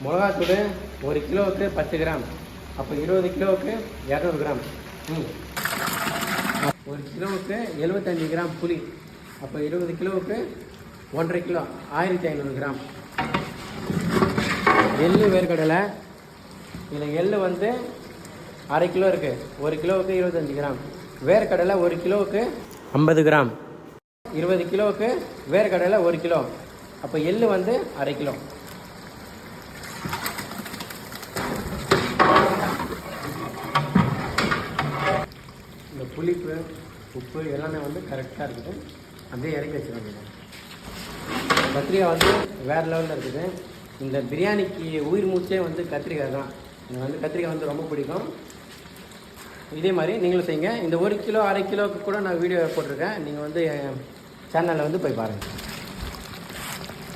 மிளகாத்தூள் 1 கிலோவுக்கு 10 கிராம், அப்போ 20 கிலோவுக்கு 200 கிராம். 1 கிலோவுக்கு 75 கிராம் புளி, அப்போ 20 கிலோவுக்கு 1.5 கிலோ 1500 கிராம். எள்ளு வேர்க்கடலை, இதில் எள்ளு வந்து 1/2 கிலோ இருக்குது, 1 கிலோவுக்கு 25 கிராம். வேர்க்கடலை 1 கிலோவுக்கு 50 கிராம், 20 கிலோவுக்கு வேர்க்கடலை 1 கிலோ, அப்போ எள்ளு வந்து 1/2 கிலோ. இந்த புளிப்பு உப்பு எல்லாமே வந்து கரெக்டாக இருக்குது. அப்படியே இறக்கி வச்சுருவாங்க. கத்திரிக்காய் வந்து வேறு லெவலில் இருக்குது. இந்த பிரியாணிக்கு உயிர் மூச்சே வந்து கத்திரிக்காய் தான். எனக்கு வந்து கத்திரிக்காய் வந்து ரொம்ப பிடிக்கும். இதே மாதிரி நீங்களும் செய்யுங்க. இந்த 1 கிலோ 1/2 கிலோவுக்கு கூட நான் வீடியோ போட்டிருக்கேன். நீங்கள் வந்து சேனலில் வந்து போய் பாருங்கள்.